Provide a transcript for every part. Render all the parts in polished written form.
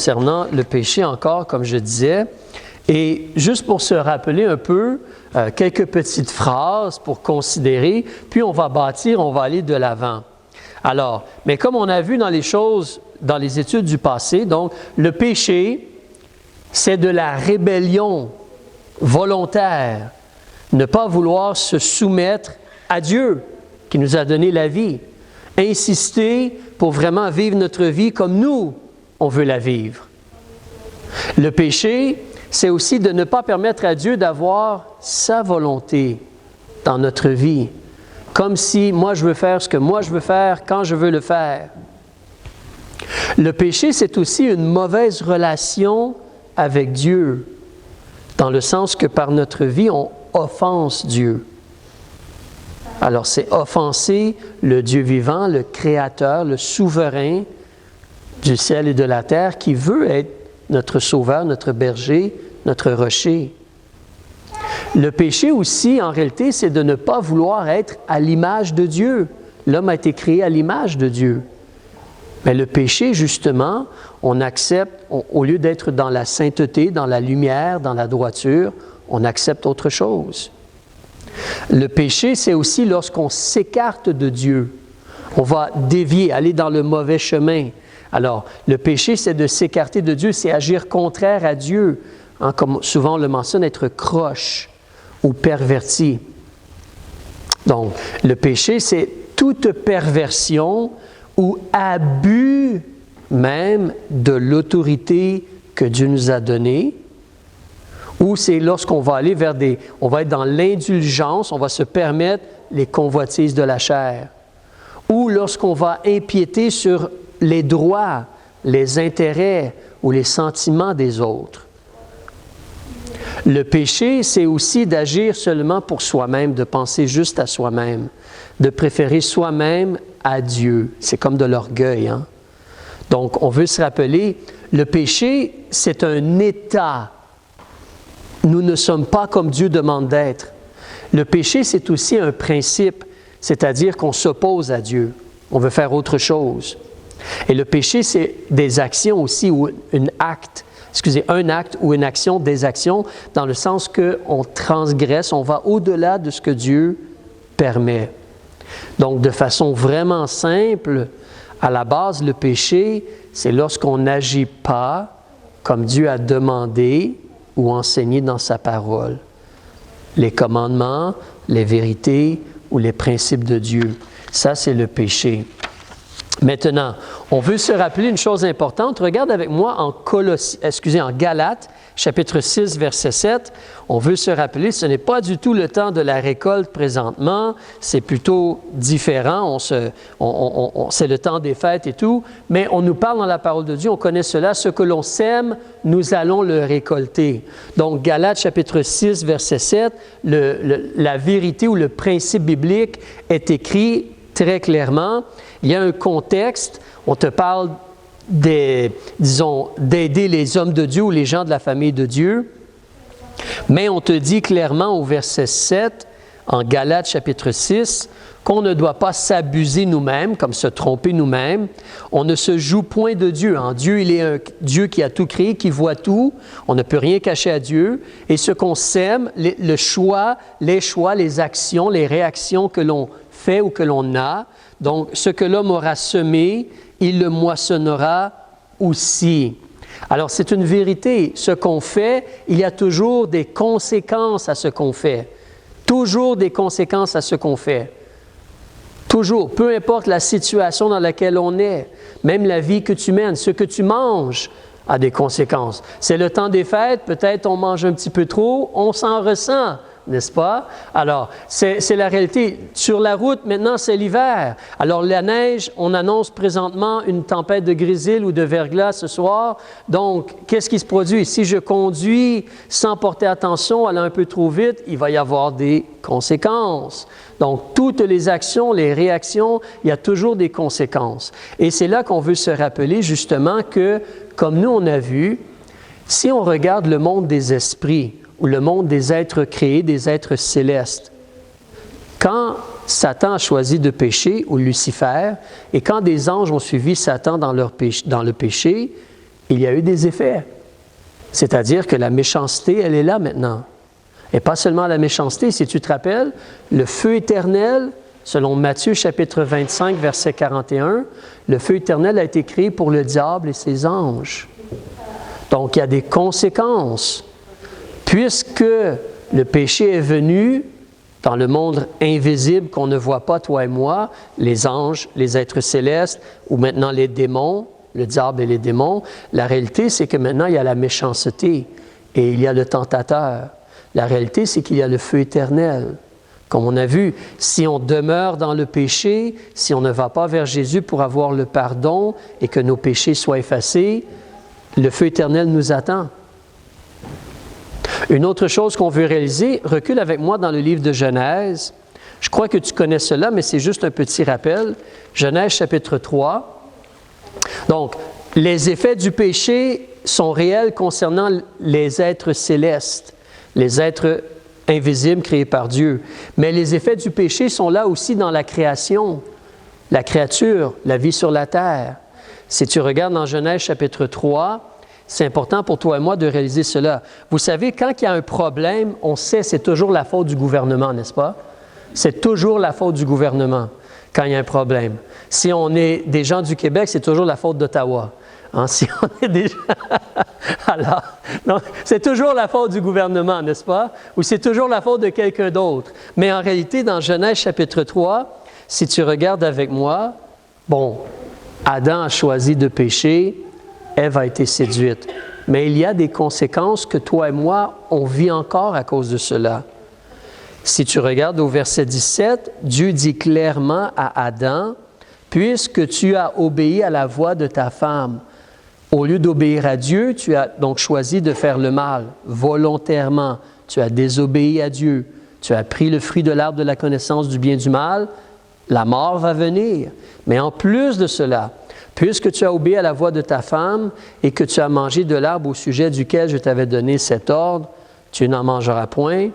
concernant le péché encore, comme je disais. Et juste pour se rappeler un peu, quelques petites phrases pour considérer, puis on va bâtir, on va aller de l'avant. Alors, mais comme on a vu dans les choses, dans les études du passé, donc le péché, c'est de la rébellion volontaire, ne pas vouloir se soumettre à Dieu qui nous a donné la vie, insister pour vraiment vivre notre vie comme nous, on veut la vivre. Le péché, c'est aussi de ne pas permettre à Dieu d'avoir sa volonté dans notre vie, comme si moi je veux faire ce que moi je veux faire quand je veux le faire. Le péché, c'est aussi une mauvaise relation avec Dieu, dans le sens que par notre vie, on offense Dieu. Alors, c'est offenser le Dieu vivant, le Créateur, le souverain du ciel et de la terre, qui veut être notre sauveur, notre berger, notre rocher. Le péché aussi, en réalité, c'est de ne pas vouloir être à l'image de Dieu. L'homme a été créé à l'image de Dieu. Mais le péché, justement, on accepte, au lieu d'être dans la sainteté, dans la lumière, dans la droiture, on accepte autre chose. Le péché, c'est aussi lorsqu'on s'écarte de Dieu. On va dévier, aller dans le mauvais chemin. Alors, le péché, c'est de s'écarter de Dieu, c'est agir contraire à Dieu. Hein, comme souvent on le mentionne, être croche ou perverti. Donc, le péché, c'est toute perversion ou abus même de l'autorité que Dieu nous a donnée, ou c'est lorsqu'on va aller vers on va être dans l'indulgence, on va se permettre les convoitises de la chair, ou lorsqu'on va empiéter sur les droits, les intérêts ou les sentiments des autres. Le péché, c'est aussi d'agir seulement pour soi-même, de penser juste à soi-même, de préférer soi-même à Dieu. C'est comme de l'orgueil, hein? Donc, on veut se rappeler, le péché, c'est un état. Nous ne sommes pas comme Dieu demande d'être. Le péché, c'est aussi un principe, c'est-à-dire qu'on s'oppose à Dieu. On veut faire autre chose. Et le péché, c'est des actions aussi, ou un acte ou une action, des actions, dans le sens qu'on transgresse, on va au-delà de ce que Dieu permet. Donc, de façon vraiment simple, à la base, le péché, c'est lorsqu'on n'agit pas comme Dieu a demandé ou enseigné dans sa parole. Les commandements, les vérités ou les principes de Dieu. Ça, c'est le péché. Maintenant, on veut se rappeler une chose importante. Regarde avec moi en Galates, chapitre 6, verset 7. On veut se rappeler, ce n'est pas du tout le temps de la récolte présentement, c'est plutôt différent. C'est le temps des fêtes et tout, mais on nous parle dans la parole de Dieu, on connaît cela, ce que l'on sème, nous allons le récolter. Donc, Galates, chapitre 6, verset 7, la vérité ou le principe biblique est écrit très clairement. Il y a un contexte, on te parle d'aider les hommes de Dieu ou les gens de la famille de Dieu, mais on te dit clairement au verset 7, en Galates chapitre 6, qu'on ne doit pas s'abuser nous-mêmes, comme se tromper nous-mêmes. On ne se joue point de Dieu. En Dieu, il est un Dieu qui a tout créé, qui voit tout. On ne peut rien cacher à Dieu. Et ce qu'on sème, les choix, les actions, les réactions que l'on fait ou que l'on a, donc ce que l'homme aura semé, il le moissonnera aussi. Alors, c'est une vérité. Ce qu'on fait, il y a toujours des conséquences à ce qu'on fait. Toujours des conséquences à ce qu'on fait. Toujours, peu importe la situation dans laquelle on est, même la vie que tu mènes, ce que tu manges a des conséquences. C'est le temps des fêtes, peut-être on mange un petit peu trop, on s'en ressent, n'est-ce pas? Alors, c'est la réalité. Sur la route, maintenant, c'est l'hiver. Alors, la neige, on annonce présentement une tempête de grésil ou de verglas ce soir. Donc, qu'est-ce qui se produit? Si je conduis sans porter attention, allant un peu trop vite, il va y avoir des conséquences. Donc, toutes les actions, les réactions, il y a toujours des conséquences. Et c'est là qu'on veut se rappeler justement que, comme nous on a vu, si on regarde le monde des esprits, ou le monde des êtres créés, des êtres célestes. Quand Satan a choisi de pécher, ou Lucifer, et quand des anges ont suivi Satan dans le péché, il y a eu des effets. C'est-à-dire que la méchanceté, elle est là maintenant. Et pas seulement la méchanceté, si tu te rappelles, le feu éternel, selon Matthieu chapitre 25, verset 41, le feu éternel a été créé pour le diable et ses anges. Donc, il y a des conséquences. Puisque le péché est venu dans le monde invisible qu'on ne voit pas, toi et moi, les anges, les êtres célestes, ou maintenant les démons, le diable et les démons, la réalité, c'est que maintenant, il y a la méchanceté et il y a le tentateur. La réalité, c'est qu'il y a le feu éternel. Comme on a vu, si on demeure dans le péché, si on ne va pas vers Jésus pour avoir le pardon et que nos péchés soient effacés, le feu éternel nous attend. Une autre chose qu'on veut réaliser, recule avec moi dans le livre de Genèse. Je crois que tu connais cela, mais c'est juste un petit rappel. Genèse chapitre 3. Donc, les effets du péché sont réels concernant les êtres célestes, les êtres invisibles créés par Dieu. Mais les effets du péché sont là aussi dans la création, la créature, la vie sur la terre. Si tu regardes dans Genèse chapitre 3, c'est important pour toi et moi de réaliser cela. Vous savez, quand il y a un problème, on sait que c'est toujours la faute du gouvernement, n'est-ce pas? C'est toujours la faute du gouvernement quand il y a un problème. Si on est des gens du Québec, c'est toujours la faute d'Ottawa. Hein? Si on est des gens... Alors, donc, c'est toujours la faute du gouvernement, n'est-ce pas? Ou c'est toujours la faute de quelqu'un d'autre. Mais en réalité, dans Genèse chapitre 3, si tu regardes avec moi, bon, Adam a choisi de pécher, Ève a été séduite. Mais il y a des conséquences que toi et moi, on vit encore à cause de cela. Si tu regardes au verset 17, Dieu dit clairement à Adam, « Puisque tu as obéi à la voix de ta femme, au lieu d'obéir à Dieu, tu as donc choisi de faire le mal, volontairement. Tu as désobéi à Dieu. Tu as pris le fruit de l'arbre de la connaissance du bien et du mal. La mort va venir. Mais en plus de cela, puisque tu as obéi à la voix de ta femme et que tu as mangé de l'arbre au sujet duquel je t'avais donné cet ordre, tu n'en mangeras point.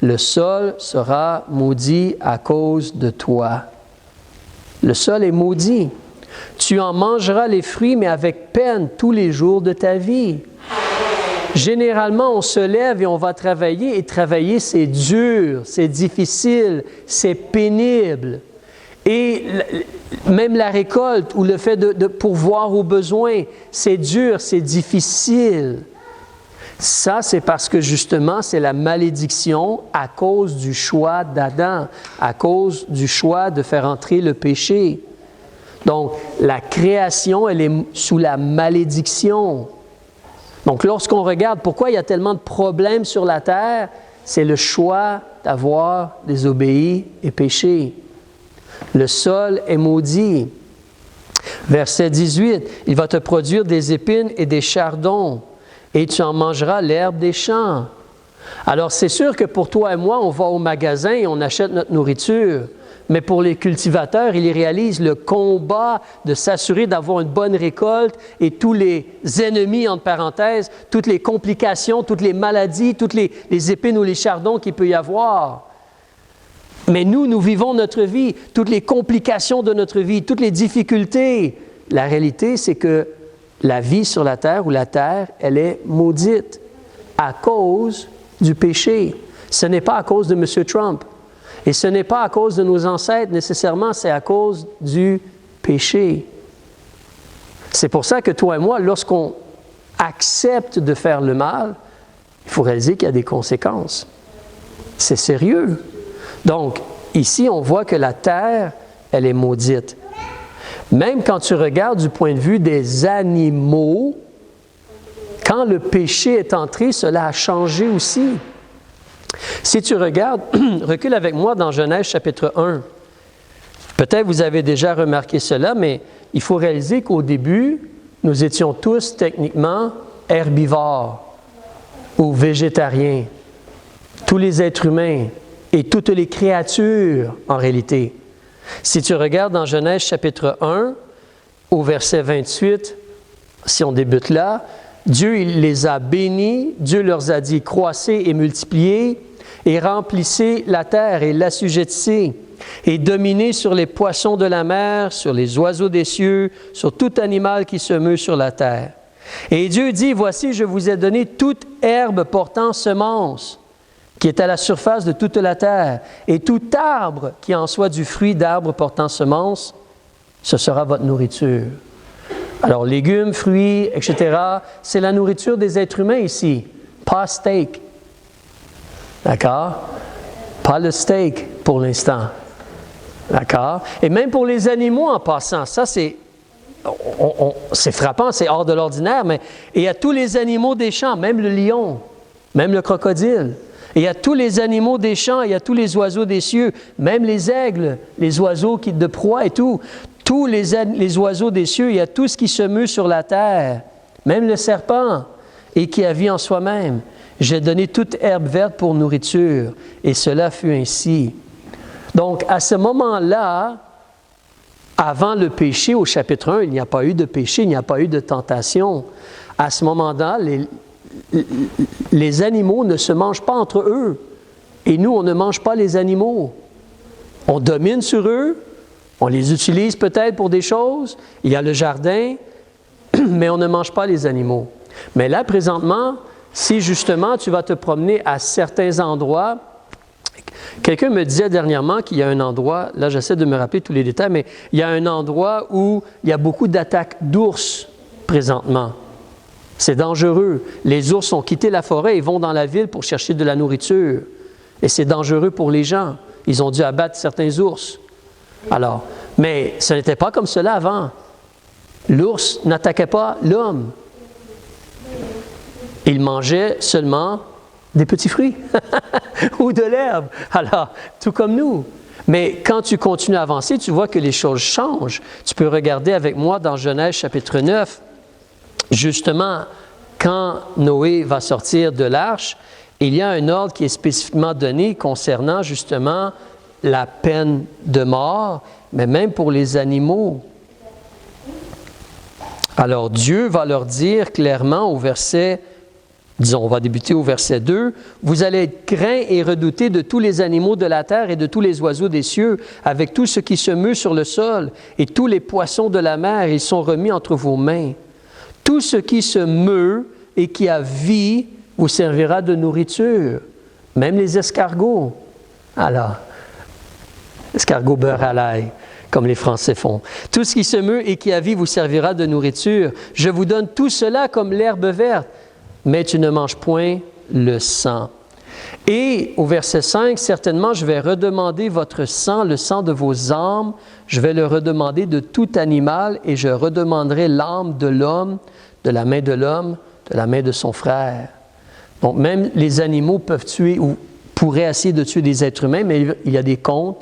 Le sol sera maudit à cause de toi. » Le sol est maudit. Tu en mangeras les fruits, mais avec peine tous les jours de ta vie. Généralement, on se lève et on va travailler, et travailler, c'est dur, c'est difficile, c'est pénible. Et même la récolte ou le fait de pourvoir aux besoins, c'est dur, c'est difficile. Ça, c'est parce que justement, c'est la malédiction à cause du choix d'Adam, à cause du choix de faire entrer le péché. Donc, la création, elle est sous la malédiction. Donc, lorsqu'on regarde pourquoi il y a tellement de problèmes sur la terre, c'est le choix d'avoir désobéi et péché. Le sol est maudit. Verset 18, « Il va te produire des épines et des chardons, et tu en mangeras l'herbe des champs. » Alors, c'est sûr que pour toi et moi, on va au magasin et on achète notre nourriture. Mais pour les cultivateurs, ils réalisent le combat de s'assurer d'avoir une bonne récolte et tous les ennemis, entre parenthèses, toutes les complications, toutes les maladies, toutes les épines ou les chardons qu'il peut y avoir. Mais nous vivons notre vie, toutes les complications de notre vie, toutes les difficultés. La réalité, c'est que la vie sur la terre ou la terre, elle est maudite à cause du péché. Ce n'est pas à cause de M. Trump. Et ce n'est pas à cause de nos ancêtres nécessairement, c'est à cause du péché. C'est pour ça que toi et moi, lorsqu'on accepte de faire le mal, il faut réaliser qu'il y a des conséquences. C'est sérieux. Donc, ici, on voit que la terre, elle est maudite. Même quand tu regardes du point de vue des animaux, quand le péché est entré, cela a changé aussi. Si tu regardes, recule avec moi dans Genèse chapitre 1. Peut-être vous avez déjà remarqué cela, mais il faut réaliser qu'au début, nous étions tous techniquement herbivores ou végétariens. Tous les êtres humains et toutes les créatures en réalité. Si tu regardes dans Genèse chapitre 1, au verset 28, si on débute là, Dieu il les a bénis, Dieu leur a dit « Croissez et multipliez, et remplissez la terre et l'assujettissez, et dominez sur les poissons de la mer, sur les oiseaux des cieux, sur tout animal qui se meut sur la terre. Et Dieu dit, « Voici, je vous ai donné toute herbe portant semence, qui est à la surface de toute la terre, et tout arbre qui en soit du fruit d'arbre portant semence, ce sera votre nourriture. » Alors, légumes, fruits, etc., c'est la nourriture des êtres humains ici, pas steak. D'accord? Pas le steak pour l'instant. D'accord? Et même pour les animaux en passant, ça c'est frappant, c'est hors de l'ordinaire, mais il y a tous les animaux des champs, même le lion, même le crocodile. Et il y a tous les animaux des champs, il y a tous les oiseaux des cieux, même les aigles, les oiseaux de proie et tout. Tous les oiseaux des cieux, il y a tout ce qui se meut sur la terre, même le serpent, et qui a vie en soi-même. J'ai donné toute herbe verte pour nourriture, et cela fut ainsi. Donc, à ce moment-là, avant le péché, au chapitre 1, il n'y a pas eu de péché, il n'y a pas eu de tentation. À ce moment-là, les animaux ne se mangent pas entre eux. Et nous, on ne mange pas les animaux. On domine sur eux, on les utilise peut-être pour des choses. Il y a le jardin, mais on ne mange pas les animaux. Mais là, présentement, si justement tu vas te promener à certains endroits, quelqu'un me disait dernièrement qu'il y a un endroit, là j'essaie de me rappeler tous les détails, mais il y a un endroit où il y a beaucoup d'attaques d'ours présentement. C'est dangereux. Les ours ont quitté la forêt et vont dans la ville pour chercher de la nourriture. Et c'est dangereux pour les gens. Ils ont dû abattre certains ours. Alors, mais ce n'était pas comme cela avant. L'ours n'attaquait pas l'homme. Il mangeait seulement des petits fruits ou de l'herbe. Alors, tout comme nous. Mais quand tu continues à avancer, tu vois que les choses changent. Tu peux regarder avec moi dans Genèse chapitre 9, justement, quand Noé va sortir de l'arche, il y a un ordre qui est spécifiquement donné concernant justement la peine de mort, mais même pour les animaux. Alors Dieu va leur dire clairement au verset, disons, on va débuter au verset 2, « Vous allez être craints et redoutés de tous les animaux de la terre et de tous les oiseaux des cieux, avec tout ce qui se meut sur le sol, et tous les poissons de la mer, ils sont remis entre vos mains. Tout ce qui se meut et qui a vie vous servira de nourriture, même les escargots. » Alors, escargot beurre à l'ail, comme les Français font. « Tout ce qui se meut et qui a vie vous servira de nourriture. Je vous donne tout cela comme l'herbe verte, mais tu ne manges point le sang. » Et au verset 5, « Certainement, je vais redemander votre sang, le sang de vos âmes. Je vais le redemander de tout animal, et je redemanderai l'âme de l'homme, de la main de l'homme, de la main de son frère. » Donc, même les animaux peuvent tuer ou pourraient essayer de tuer des êtres humains, mais il y a des comptes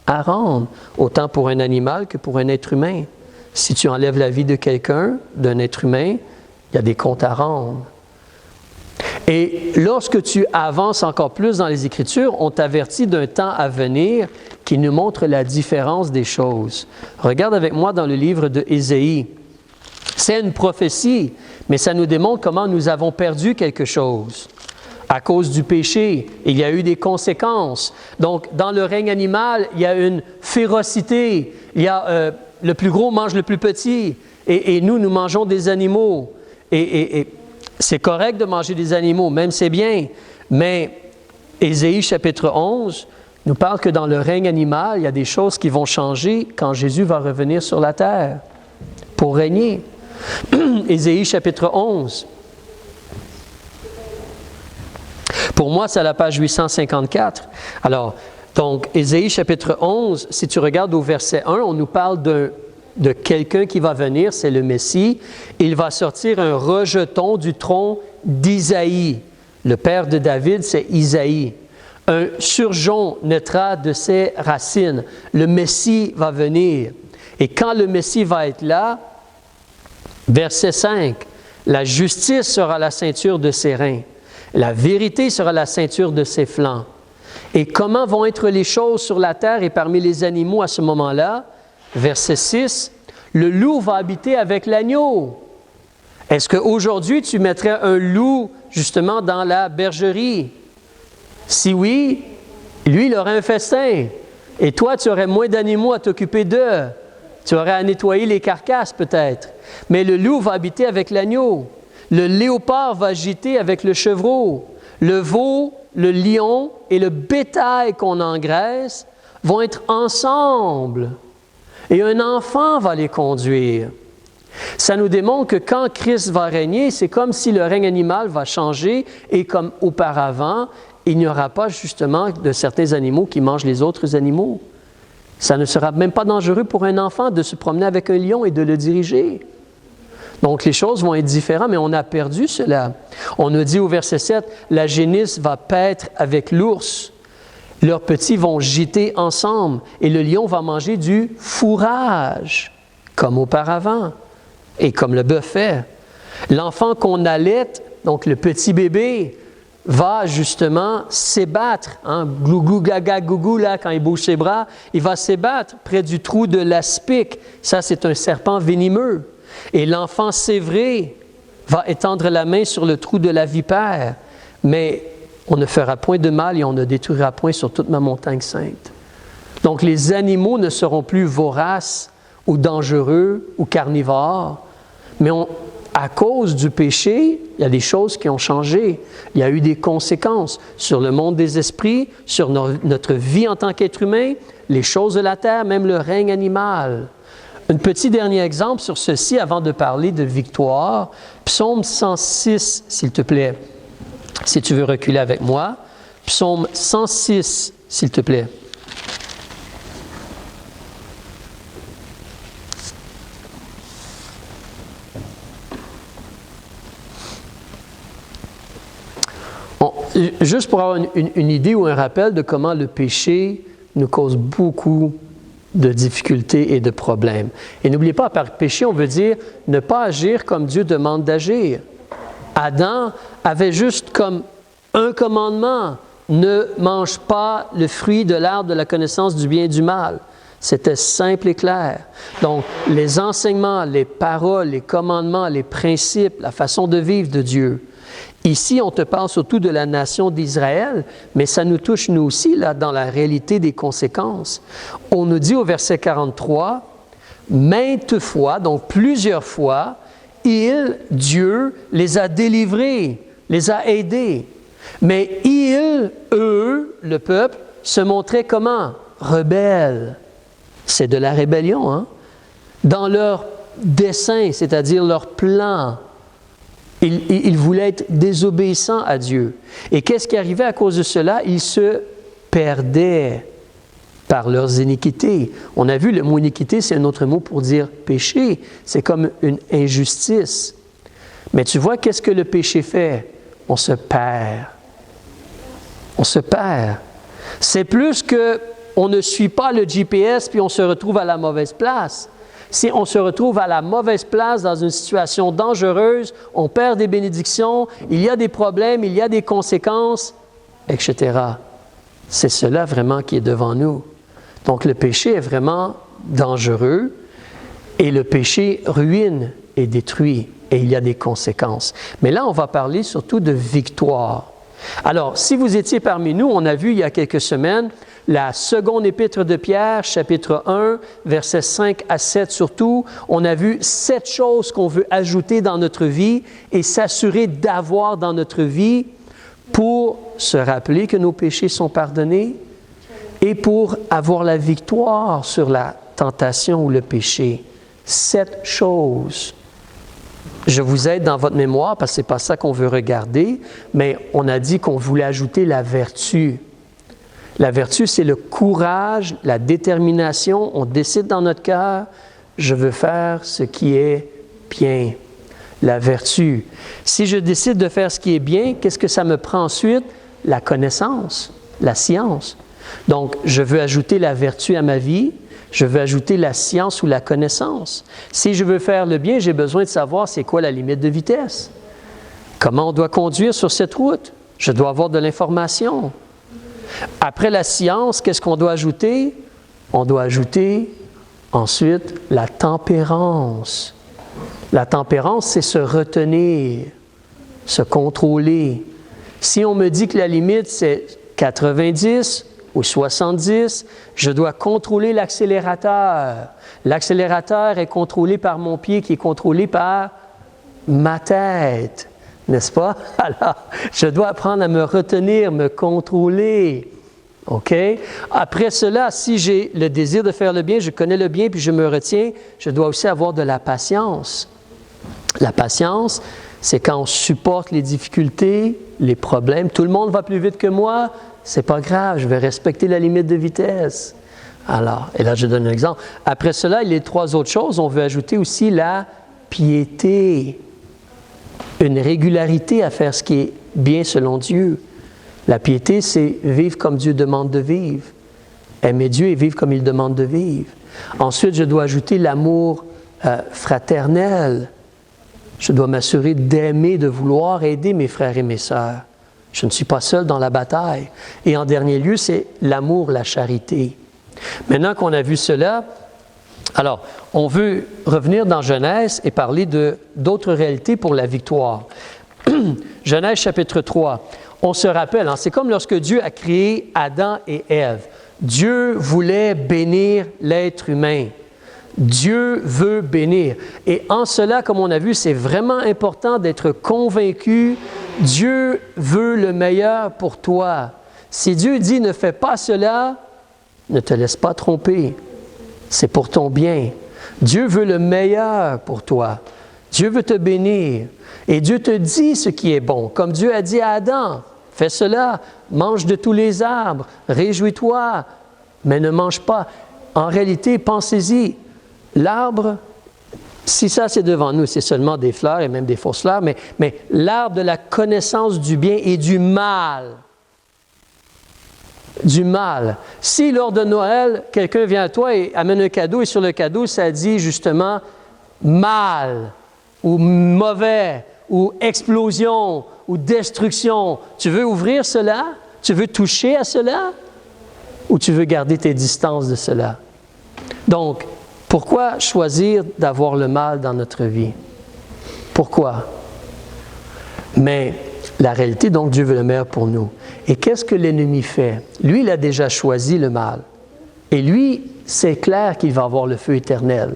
à rendre, autant pour un animal que pour un être humain. Si tu enlèves la vie de quelqu'un, d'un être humain, il y a des comptes à rendre. Et lorsque tu avances encore plus dans les Écritures, on t'avertit d'un temps à venir qui nous montre la différence des choses. Regarde avec moi dans le livre de Ésaïe. C'est une prophétie, mais ça nous démontre comment nous avons perdu quelque chose. À cause du péché, il y a eu des conséquences. Donc, dans le règne animal, il y a une férocité. Il y a le plus gros mange le plus petit. Et nous mangeons des animaux. Et c'est correct de manger des animaux, même c'est bien. Mais Ésaïe chapitre 11 nous parle que dans le règne animal, il y a des choses qui vont changer quand Jésus va revenir sur la terre pour régner. Ésaïe chapitre 11. Pour moi, c'est à la page 854. Alors, donc, Ésaïe chapitre 11, si tu regardes au verset 1, on nous parle de quelqu'un qui va venir, c'est le Messie. Il va sortir un rejeton du tronc d'Isaïe. Le père de David, c'est Isaïe. Un surgeon naîtra de ses racines. Le Messie va venir. Et quand le Messie va être là, verset 5, la justice sera la ceinture de ses reins. La vérité sera la ceinture de ses flancs. Et comment vont être les choses sur la terre et parmi les animaux à ce moment-là? Verset 6, le loup va habiter avec l'agneau. Est-ce qu'aujourd'hui, tu mettrais un loup justement dans la bergerie? Si oui, lui, il aurait un festin. Et toi, tu aurais moins d'animaux à t'occuper d'eux. Tu aurais à nettoyer les carcasses peut-être. Mais le loup va habiter avec l'agneau. Le léopard va gîter avec le chevreau. Le veau, le lion et le bétail qu'on engraisse vont être ensemble. Et un enfant va les conduire. Ça nous démontre que quand Christ va régner, c'est comme si le règne animal va changer et comme auparavant, il n'y aura pas justement de certains animaux qui mangent les autres animaux. Ça ne sera même pas dangereux pour un enfant de se promener avec un lion et de le diriger. Donc les choses vont être différentes, mais on a perdu cela. On nous dit au verset 7, la génisse va paître avec l'ours. Leurs petits vont gîter ensemble et le lion va manger du fourrage, comme auparavant. Et comme le bœuf fait. L'enfant qu'on allaite, donc le petit bébé, va justement s'ébattre. Hein? Glou-glou, gaga, gougou, là, quand il bouge ses bras, il va s'ébattre près du trou de l'aspic. Ça, c'est un serpent venimeux. Et l'enfant sévré va étendre la main sur le trou de la vipère. Mais on ne fera point de mal et on ne détruira point sur toute ma montagne sainte. Donc, les animaux ne seront plus voraces ou dangereux ou carnivores, mais à cause du péché, il y a des choses qui ont changé. Il y a eu des conséquences sur le monde des esprits, sur notre vie en tant qu'être humain, les choses de la terre, même le règne animal. Un petit dernier exemple sur ceci avant de parler de victoire. Psaume 106, s'il te plaît, si tu veux reculer avec moi. Psaume 106, s'il te plaît. Juste pour avoir une idée ou un rappel de comment le péché nous cause beaucoup de difficultés et de problèmes. Et n'oubliez pas, par péché, on veut dire ne pas agir comme Dieu demande d'agir. Adam avait juste comme un commandement, ne mange pas le fruit de l'arbre de la connaissance du bien et du mal. C'était simple et clair. Donc, les enseignements, les paroles, les commandements, les principes, la façon de vivre de Dieu. Ici, on te parle surtout de la nation d'Israël, mais ça nous touche nous aussi, là, dans la réalité des conséquences. On nous dit au verset 43, « Maintes fois, donc plusieurs fois, Dieu, les a délivrés, les a aidés. Mais eux, le peuple, se montraient comment? Rebelles. » C'est de la rébellion, hein? Dans leur dessein, c'est-à-dire leur plan. Ils voulaient être désobéissants à Dieu. Et qu'est-ce qui arrivait à cause de cela? Ils se perdaient par leurs iniquités. On a vu le mot iniquité, c'est un autre mot pour dire péché. C'est comme une injustice. Mais tu vois, qu'est-ce que le péché fait? On se perd. On se perd. C'est plus que on ne suit pas le GPS puis on se retrouve à la mauvaise place. Si on se retrouve à la mauvaise place dans une situation dangereuse, on perd des bénédictions, il y a des problèmes, il y a des conséquences, etc. C'est cela vraiment qui est devant nous. Donc le péché est vraiment dangereux et le péché ruine et détruit et il y a des conséquences. Mais là, on va parler surtout de victoire. Alors, si vous étiez parmi nous, on a vu il y a quelques semaines la seconde épître de Pierre, chapitre 1, versets 5 à 7 surtout. On a vu 7 choses qu'on veut ajouter dans notre vie et s'assurer d'avoir dans notre vie pour se rappeler que nos péchés sont pardonnés et pour avoir la victoire sur la tentation ou le péché. 7 choses. Je vous aide dans votre mémoire parce que ce n'est pas ça qu'on veut regarder, mais on a dit qu'on voulait ajouter la vertu. La vertu, c'est le courage, la détermination. On décide dans notre cœur, je veux faire ce qui est bien. La vertu. Si je décide de faire ce qui est bien, qu'est-ce que ça me prend ensuite? La connaissance, la science. Donc, je veux ajouter la vertu à ma vie. Je veux ajouter la science ou la connaissance. Si je veux faire le bien, j'ai besoin de savoir c'est quoi la limite de vitesse. Comment on doit conduire sur cette route? Je dois avoir de l'information. Après la science, qu'est-ce qu'on doit ajouter? On doit ajouter ensuite la tempérance. La tempérance, c'est se retenir, se contrôler. Si on me dit que la limite, c'est 90, ou 70, je dois contrôler l'accélérateur. L'accélérateur est contrôlé par mon pied qui est contrôlé par ma tête, n'est-ce pas? Alors, je dois apprendre à me retenir, me contrôler. OK? Après cela, si j'ai le désir de faire le bien, je connais le bien puis je me retiens, je dois aussi avoir de la patience. La patience, c'est quand on supporte les difficultés, les problèmes. Tout le monde va plus vite que moi, c'est pas grave, je vais respecter la limite de vitesse. Alors, et là je donne un exemple. Après cela, il y a 3 autres choses. On veut ajouter aussi la piété, une régularité à faire ce qui est bien selon Dieu. La piété, c'est vivre comme Dieu demande de vivre. Aimer Dieu et vivre comme il demande de vivre. Ensuite, je dois ajouter l'amour fraternel. Je dois m'assurer d'aimer, de vouloir aider mes frères et mes sœurs. Je ne suis pas seul dans la bataille. Et en dernier lieu, c'est l'amour, la charité. Maintenant qu'on a vu cela, alors, on veut revenir dans Genèse et parler d'autres réalités pour la victoire. Genèse chapitre 3. On se rappelle, c'est comme lorsque Dieu a créé Adam et Ève. Dieu voulait bénir l'être humain. Dieu veut bénir. Et en cela, comme on a vu, c'est vraiment important d'être convaincu, Dieu veut le meilleur pour toi. Si Dieu dit « ne fais pas cela », ne te laisse pas tromper. C'est pour ton bien. Dieu veut le meilleur pour toi. Dieu veut te bénir. Et Dieu te dit ce qui est bon. Comme Dieu a dit à Adam, « fais cela, mange de tous les arbres, réjouis-toi, mais ne mange pas. » En réalité, pensez-y. L'arbre, si ça c'est devant nous, c'est seulement des fleurs et même des fausses fleurs, mais l'arbre de la connaissance du bien et du mal. Du mal. Si lors de Noël, quelqu'un vient à toi et amène un cadeau et sur le cadeau, ça dit justement mal ou mauvais ou explosion ou destruction, tu veux ouvrir cela? Tu veux toucher à cela? Ou tu veux garder tes distances de cela? Donc, pourquoi choisir d'avoir le mal dans notre vie? Pourquoi? Mais la réalité, donc, Dieu veut le meilleur pour nous. Et qu'est-ce que l'ennemi fait? Lui, il a déjà choisi le mal. Et lui, c'est clair qu'il va avoir le feu éternel.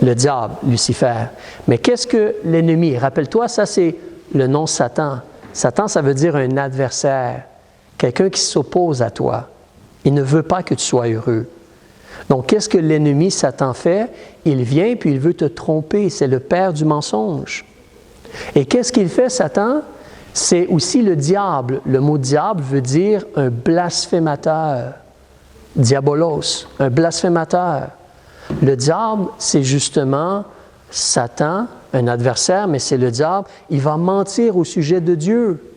Le diable, Lucifer. Mais qu'est-ce que l'ennemi? Rappelle-toi, ça c'est le nom Satan. Satan, ça veut dire un adversaire. Quelqu'un qui s'oppose à toi. Il ne veut pas que tu sois heureux. Donc, qu'est-ce que l'ennemi Satan fait? Il vient puis il veut te tromper. C'est le père du mensonge. Et qu'est-ce qu'il fait, Satan? C'est aussi le diable. Le mot diable veut dire un blasphémateur. Diabolos, un blasphémateur. Le diable, c'est justement Satan, un adversaire, mais c'est le diable. Il va mentir au sujet de Dieu.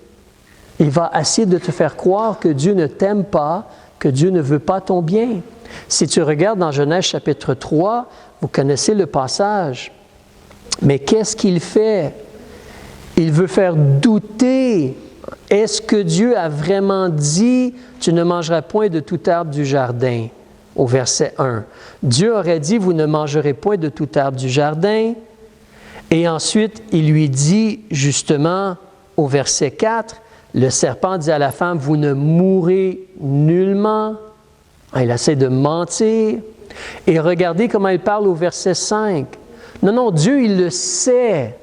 Il va essayer de te faire croire que Dieu ne t'aime pas, que Dieu ne veut pas ton bien. Si tu regardes dans Genèse chapitre 3, vous connaissez le passage. Mais qu'est-ce qu'il fait? Il veut faire douter. Est-ce que Dieu a vraiment dit « Tu ne mangeras point de tout arbre du jardin » au verset 1. Dieu aurait dit « Vous ne mangerez point de tout arbre du jardin » et ensuite il lui dit justement au verset 4, le serpent dit à la femme « Vous ne mourrez nullement ». Il essaie de mentir. Et regardez comment il parle au verset 5. Non, Dieu, il le sait.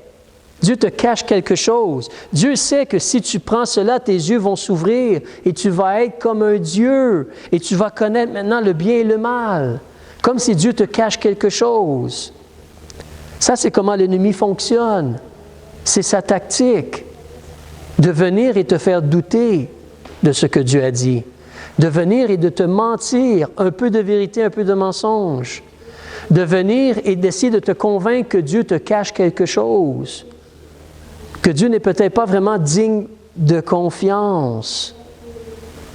Dieu te cache quelque chose. Dieu sait que si tu prends cela, tes yeux vont s'ouvrir et tu vas être comme un Dieu et tu vas connaître maintenant le bien et le mal. Comme si Dieu te cache quelque chose. Ça, c'est comment l'ennemi fonctionne. C'est sa tactique. De venir et te faire douter de ce que Dieu a dit. De venir et de te mentir, un peu de vérité, un peu de mensonge. De venir et d'essayer de te convaincre que Dieu te cache quelque chose. Que Dieu n'est peut-être pas vraiment digne de confiance.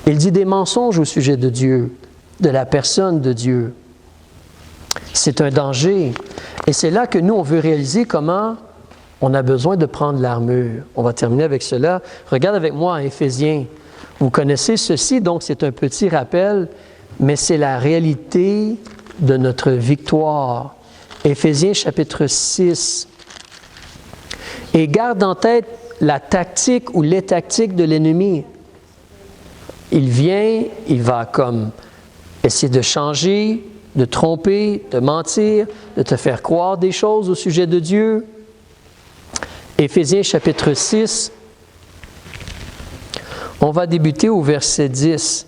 Il dit des mensonges au sujet de Dieu, de la personne de Dieu. C'est un danger. Et c'est là que nous, on veut réaliser comment on a besoin de prendre l'armure. On va terminer avec cela. Regarde avec moi en Éphésiens. Vous connaissez ceci, donc c'est un petit rappel, mais c'est la réalité de notre victoire. Éphésiens chapitre 6. Et garde en tête la tactique ou les tactiques de l'ennemi. Il vient, il va comme essayer de changer, de tromper, de mentir, de te faire croire des choses au sujet de Dieu. Éphésiens chapitre 6, on va débuter au verset 10.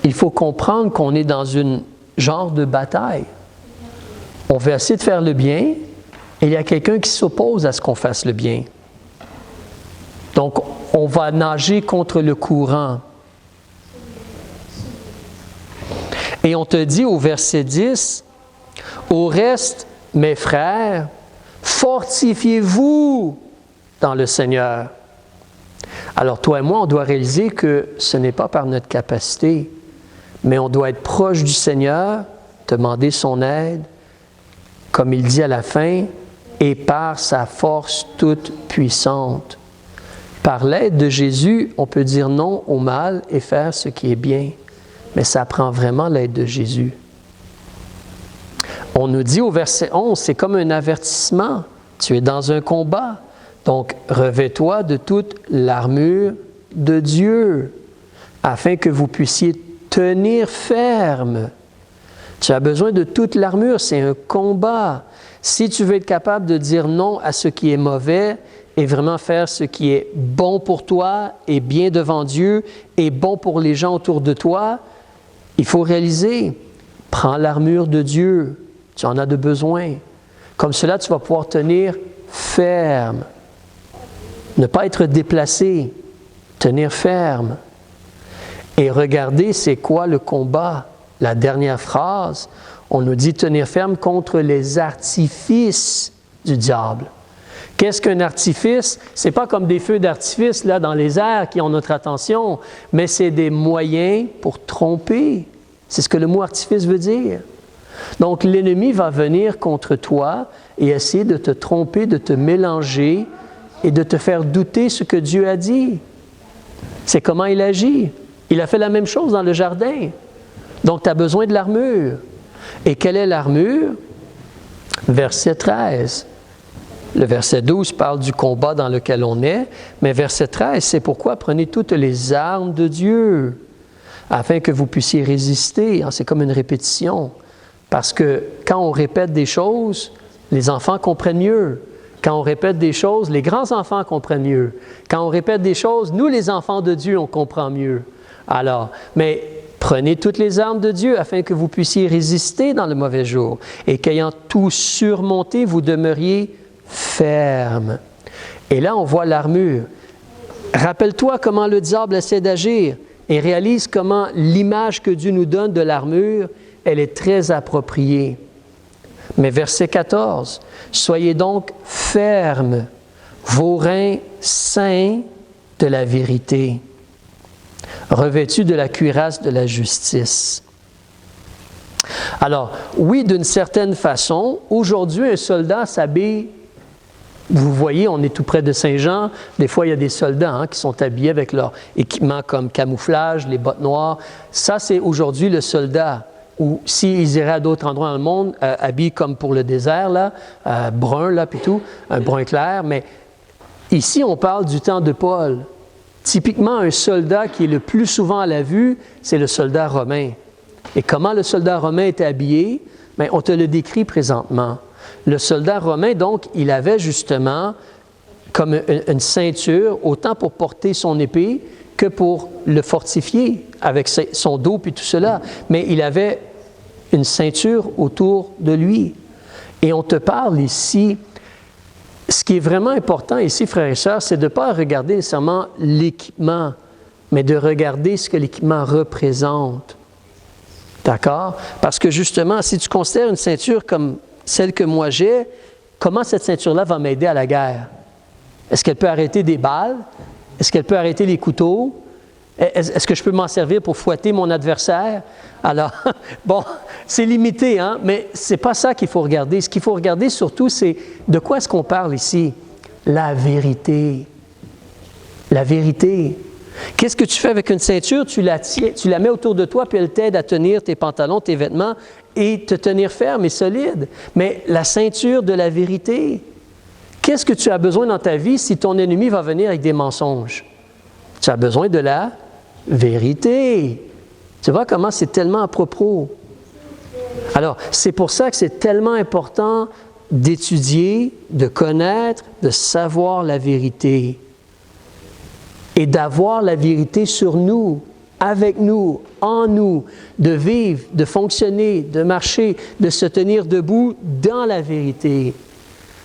Il faut comprendre qu'on est dans une genre de bataille. On veut essayer de faire le bien et il y a quelqu'un qui s'oppose à ce qu'on fasse le bien. Donc, on va nager contre le courant. Et on te dit au verset 10, « Au reste, mes frères, fortifiez-vous dans le Seigneur. » Alors, toi et moi, on doit réaliser que ce n'est pas par notre capacité, mais on doit être proche du Seigneur, demander son aide, comme il dit à la fin, et par sa force toute puissante. Par l'aide de Jésus, on peut dire non au mal et faire ce qui est bien. Mais ça prend vraiment l'aide de Jésus. On nous dit au verset 11, c'est comme un avertissement. Tu es dans un combat. Donc, revêt-toi de toute l'armure de Dieu, afin que vous puissiez tenir ferme. Tu as besoin de toute l'armure, c'est un combat. Si tu veux être capable de dire non à ce qui est mauvais et vraiment faire ce qui est bon pour toi et bien devant Dieu et bon pour les gens autour de toi, il faut réaliser, prends l'armure de Dieu, tu en as de besoin. Comme cela, tu vas pouvoir tenir ferme. Ne pas être déplacé, tenir ferme. Et regardez, c'est quoi le combat? La dernière phrase, on nous dit tenir ferme contre les artifices du diable. Qu'est-ce qu'un artifice? Ce n'est pas comme des feux d'artifice là dans les airs qui ont notre attention, mais c'est des moyens pour tromper. C'est ce que le mot artifice veut dire. Donc l'ennemi va venir contre toi et essayer de te tromper, de te mélanger et de te faire douter ce que Dieu a dit. C'est comment il agit. Il a fait la même chose dans le jardin. Donc, tu as besoin de l'armure. Et quelle est l'armure? Verset 13. Le verset 12 parle du combat dans lequel on est, mais verset 13, c'est pourquoi prenez toutes les armes de Dieu, afin que vous puissiez résister. C'est comme une répétition. Parce que quand on répète des choses, les enfants comprennent mieux. Quand on répète des choses, les grands enfants comprennent mieux. Quand on répète des choses, nous, les enfants de Dieu, on comprend mieux. Alors, mais prenez toutes les armes de Dieu afin que vous puissiez résister dans le mauvais jour et qu'ayant tout surmonté, vous demeuriez ferme. Et là, on voit l'armure. Rappelle-toi comment le diable essaie d'agir et réalise comment l'image que Dieu nous donne de l'armure, elle est très appropriée. Mais verset 14, « Soyez donc fermes, vos reins saints de la vérité, revêtus de la cuirasse de la justice. » Alors, oui, d'une certaine façon, aujourd'hui, un soldat s'habille. Vous voyez, on est tout près de Saint-Jean. Des fois, il y a des soldats qui sont habillés avec leur équipement comme camouflage, les bottes noires. Ça, c'est aujourd'hui le soldat. Ou s'ils iraient à d'autres endroits dans le monde, habillés comme pour le désert, là, brun, là, puis tout, un brun clair. Mais ici, on parle du temps de Paul. Typiquement, un soldat qui est le plus souvent à la vue, c'est le soldat romain. Et comment le soldat romain était habillé? Bien, on te le décrit présentement. Le soldat romain, donc, il avait justement comme une ceinture, autant pour porter son épée que pour le fortifier avec son dos puis tout cela. Mais il avait une ceinture autour de lui. Et on te parle ici, ce qui est vraiment important ici, frères et sœurs, c'est de ne pas regarder nécessairement l'équipement, mais de regarder ce que l'équipement représente. D'accord? Parce que justement, si tu considères une ceinture comme celle que moi j'ai, comment cette ceinture-là va m'aider à la guerre? Est-ce qu'elle peut arrêter des balles? Est-ce qu'elle peut arrêter les couteaux? Est-ce que je peux m'en servir pour fouetter mon adversaire? Alors, bon, c'est limité, mais ce n'est pas ça qu'il faut regarder. Ce qu'il faut regarder surtout, c'est de quoi est-ce qu'on parle ici? La vérité. La vérité. Qu'est-ce que tu fais avec une ceinture? Tu la tiens, tu la mets autour de toi, puis elle t'aide à tenir tes pantalons, tes vêtements, et te tenir ferme et solide. Mais la ceinture de la vérité, qu'est-ce que tu as besoin dans ta vie si ton ennemi va venir avec des mensonges? Tu as besoin de la vérité. Tu vois comment c'est tellement à propos. Alors, c'est pour ça que c'est tellement important d'étudier, de connaître, de savoir la vérité et d'avoir la vérité sur nous, avec nous, en nous, de vivre, de fonctionner, de marcher, de se tenir debout dans la vérité.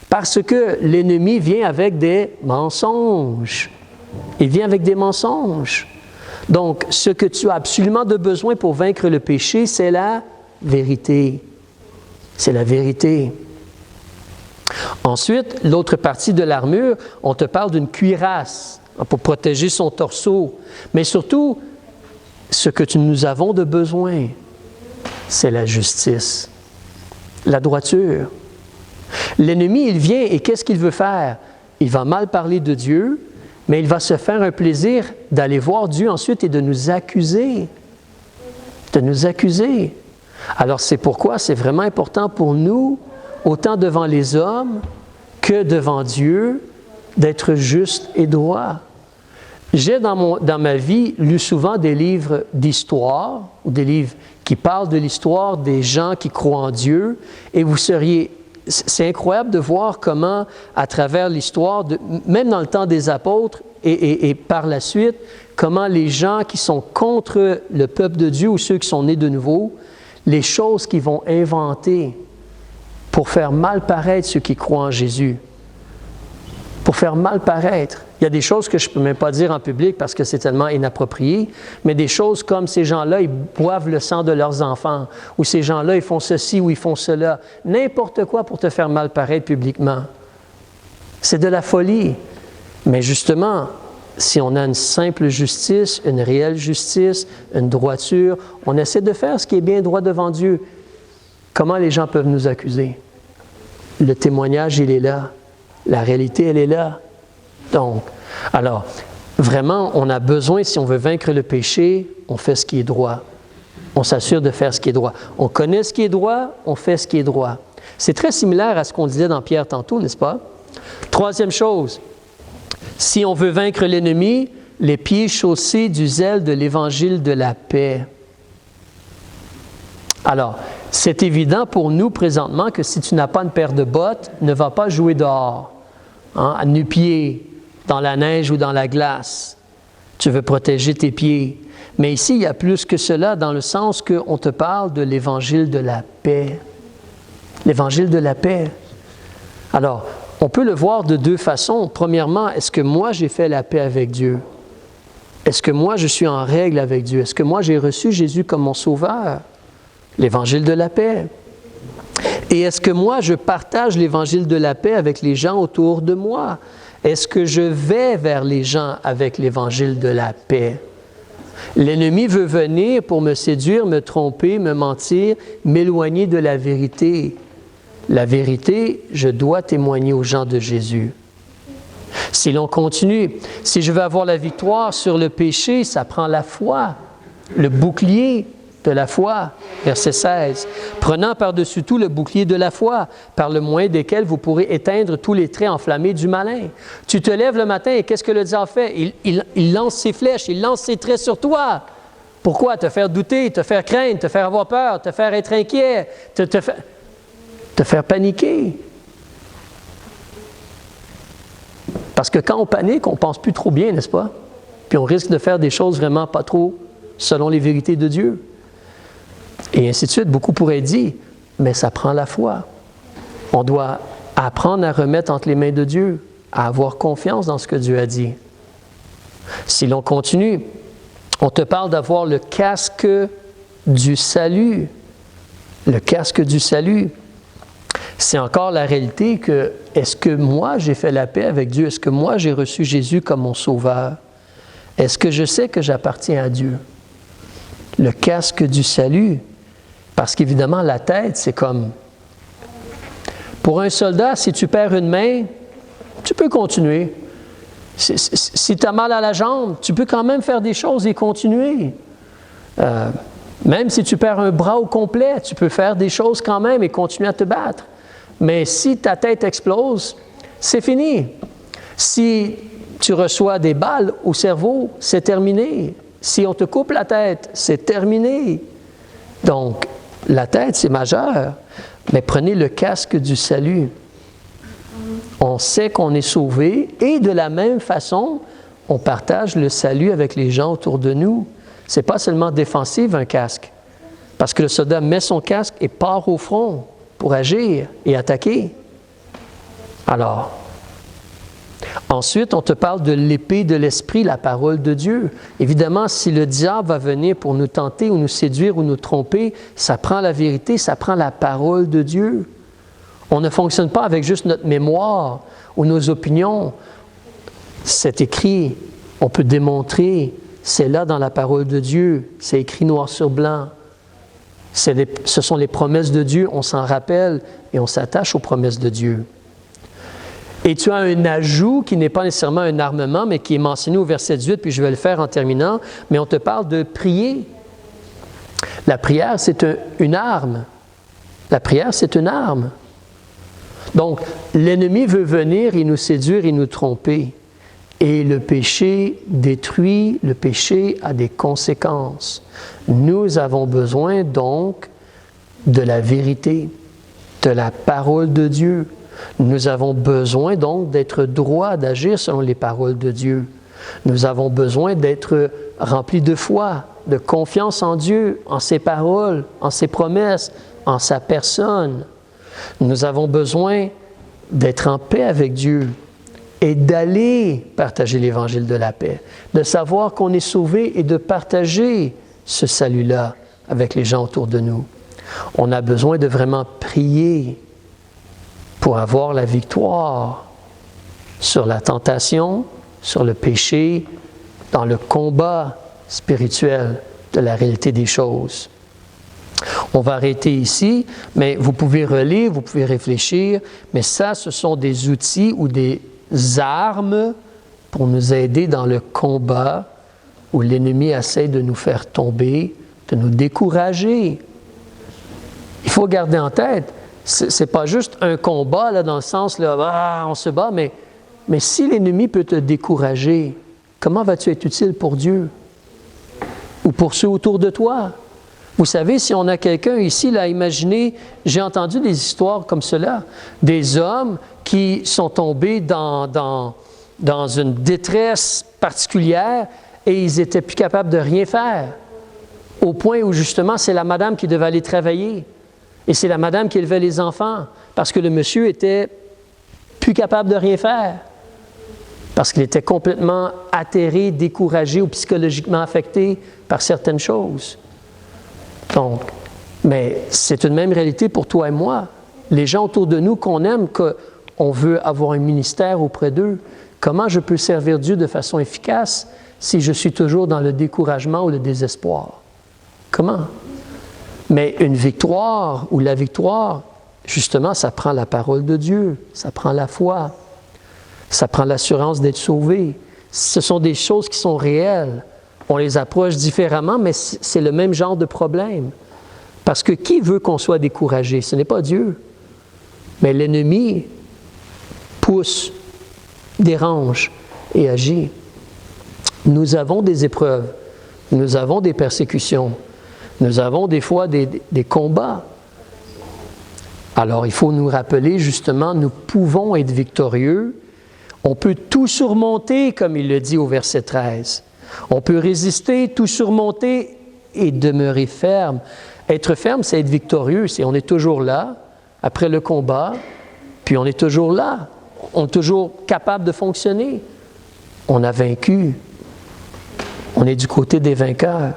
Parce que l'ennemi vient avec des mensonges. Il vient avec des mensonges. Donc, ce que tu as absolument de besoin pour vaincre le péché, c'est la vérité. C'est la vérité. Ensuite, l'autre partie de l'armure, on te parle d'une cuirasse pour protéger son torseau. Mais surtout, ce que nous avons de besoin, c'est la justice, la droiture. L'ennemi, il vient et qu'est-ce qu'il veut faire? Il va mal parler de Dieu, mais il va se faire un plaisir d'aller voir Dieu ensuite et de nous accuser. De nous accuser. Alors c'est pourquoi c'est vraiment important pour nous, autant devant les hommes que devant Dieu, d'être juste et droit. J'ai dans ma vie lu souvent des livres d'histoire, ou des livres qui parlent de l'histoire des gens qui croient en Dieu, et c'est incroyable de voir comment, à travers l'histoire, même dans le temps des apôtres et par la suite, comment les gens qui sont contre le peuple de Dieu ou ceux qui sont nés de nouveau, les choses qu'ils vont inventer pour faire mal paraître ceux qui croient en Jésus. Pour faire mal paraître. Il y a des choses que je ne peux même pas dire en public parce que c'est tellement inapproprié, mais des choses comme ces gens-là, ils boivent le sang de leurs enfants, ou ces gens-là, ils font ceci ou ils font cela. N'importe quoi pour te faire mal paraître publiquement. C'est de la folie. Mais justement, si on a une simple justice, une réelle justice, une droiture, on essaie de faire ce qui est bien droit devant Dieu. Comment les gens peuvent nous accuser? Le témoignage, il est là. La réalité, elle est là. Donc, alors, vraiment, on a besoin, si on veut vaincre le péché, on fait ce qui est droit. On s'assure de faire ce qui est droit. On connaît ce qui est droit, on fait ce qui est droit. C'est très similaire à ce qu'on disait dans Pierre tantôt, n'est-ce pas? Troisième chose, si on veut vaincre l'ennemi, les pieds chaussés du zèle de l'Évangile de la paix. Alors, c'est évident pour nous présentement que si tu n'as pas une paire de bottes, ne va pas jouer dehors, à nu-pieds, dans la neige ou dans la glace. Tu veux protéger tes pieds. Mais ici, il y a plus que cela dans le sens qu'on te parle de l'Évangile de la paix. L'Évangile de la paix. Alors, on peut le voir de deux façons. Premièrement, est-ce que moi j'ai fait la paix avec Dieu? Est-ce que moi je suis en règle avec Dieu? Est-ce que moi j'ai reçu Jésus comme mon sauveur? L'Évangile de la paix. Et est-ce que moi je partage l'Évangile de la paix avec les gens autour de moi? Est-ce que je vais vers les gens avec l'Évangile de la paix? L'ennemi veut venir pour me séduire, me tromper, me mentir, m'éloigner de la vérité. La vérité, je dois témoigner aux gens de Jésus. Si l'on continue, si je veux avoir la victoire sur le péché, ça prend la foi, le bouclier de la foi. Verset 16. Prenant par-dessus tout le bouclier de la foi, par le moyen desquels vous pourrez éteindre tous les traits enflammés du malin. Tu te lèves le matin et qu'est-ce que le diable fait? Il lance ses flèches, il lance ses traits sur toi. Pourquoi? Te faire douter, te faire craindre, te faire avoir peur, te faire être inquiet, te faire paniquer. Parce que quand on panique, on ne pense plus trop bien, n'est-ce pas? Puis on risque de faire des choses vraiment pas trop selon les vérités de Dieu. Et ainsi de suite, beaucoup pourraient dire, mais ça prend la foi. On doit apprendre à remettre entre les mains de Dieu, à avoir confiance dans ce que Dieu a dit. Si l'on continue, on te parle d'avoir le casque du salut. Le casque du salut. C'est encore la réalité que, est-ce que moi j'ai fait la paix avec Dieu? Est-ce que moi j'ai reçu Jésus comme mon sauveur? Est-ce que je sais que j'appartiens à Dieu? Le casque du salut. Parce qu'évidemment, la tête, c'est comme... Pour un soldat, si tu perds une main, tu peux continuer. Si tu as mal à la jambe, tu peux quand même faire des choses et continuer. Même si tu perds un bras au complet, tu peux faire des choses quand même et continuer à te battre. Mais si ta tête explose, c'est fini. Si tu reçois des balles au cerveau, c'est terminé. Si on te coupe la tête, c'est terminé. Donc, la tête, c'est majeur. Mais prenez le casque du salut. On sait qu'on est sauvé et de la même façon, on partage le salut avec les gens autour de nous. Ce n'est pas seulement défensif, un casque. Parce que le soldat met son casque et part au front pour agir et attaquer. Alors, ensuite, on te parle de l'épée de l'esprit, la parole de Dieu. Évidemment, si le diable va venir pour nous tenter ou nous séduire ou nous tromper, ça prend la vérité, ça prend la parole de Dieu. On ne fonctionne pas avec juste notre mémoire ou nos opinions. C'est écrit, on peut démontrer, c'est là dans la parole de Dieu, c'est écrit noir sur blanc. Ce sont les promesses de Dieu, on s'en rappelle et on s'attache aux promesses de Dieu. Et tu as un ajout qui n'est pas nécessairement un armement, mais qui est mentionné au verset 18, puis je vais le faire en terminant, mais on te parle de prier. La prière, c'est une arme. La prière, c'est une arme. Donc, l'ennemi veut venir et nous séduire et nous tromper. Et le péché détruit, le péché a des conséquences. Nous avons besoin donc de la vérité, de la parole de Dieu. Nous avons besoin donc d'être droits, d'agir selon les paroles de Dieu. Nous avons besoin d'être remplis de foi, de confiance en Dieu, en ses paroles, en ses promesses, en sa personne. Nous avons besoin d'être en paix avec Dieu et d'aller partager l'évangile de la paix, de savoir qu'on est sauvé et de partager ce salut-là avec les gens autour de nous. On a besoin de vraiment prier pour avoir la victoire sur la tentation, sur le péché, dans le combat spirituel de la réalité des choses. On va arrêter ici, mais vous pouvez relire, vous pouvez réfléchir, mais ça, ce sont des outils ou des armes pour nous aider dans le combat où l'ennemi essaie de nous faire tomber, de nous décourager. Il faut garder en tête, c'est pas juste un combat là, dans le sens, là, on se bat, mais si l'ennemi peut te décourager, comment vas-tu être utile pour Dieu ou pour ceux autour de toi? Vous savez, si on a quelqu'un ici, là, imaginez, j'ai entendu des histoires comme cela, des hommes qui sont tombés dans une détresse particulière et ils n'étaient plus capables de rien faire, au point où justement c'est la madame qui devait aller travailler et c'est la madame qui élevait les enfants parce que le monsieur était plus capable de rien faire, parce qu'il était complètement atterré, découragé ou psychologiquement affecté par certaines choses. Donc, mais c'est une même réalité pour toi et moi. Les gens autour de nous qu'on aime, qu'on veut avoir un ministère auprès d'eux, comment je peux servir Dieu de façon efficace si je suis toujours dans le découragement ou le désespoir? Comment? Mais une victoire ou la victoire, justement, ça prend la parole de Dieu, ça prend la foi, ça prend l'assurance d'être sauvé. Ce sont des choses qui sont réelles. On les approche différemment, mais c'est le même genre de problème. Parce que qui veut qu'on soit découragé? Ce n'est pas Dieu. Mais l'ennemi pousse, dérange et agit. Nous avons des épreuves, nous avons des persécutions, nous avons des fois des combats. Alors il faut nous rappeler justement, nous pouvons être victorieux. On peut tout surmonter, comme il le dit au verset 13. On peut résister, tout surmonter et demeurer ferme. Être ferme, c'est être victorieux. On est toujours là, après le combat, puis on est toujours là. On est toujours capable de fonctionner. On a vaincu. On est du côté des vainqueurs.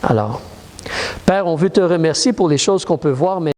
Alors, Père, on veut te remercier pour les choses qu'on peut voir, mais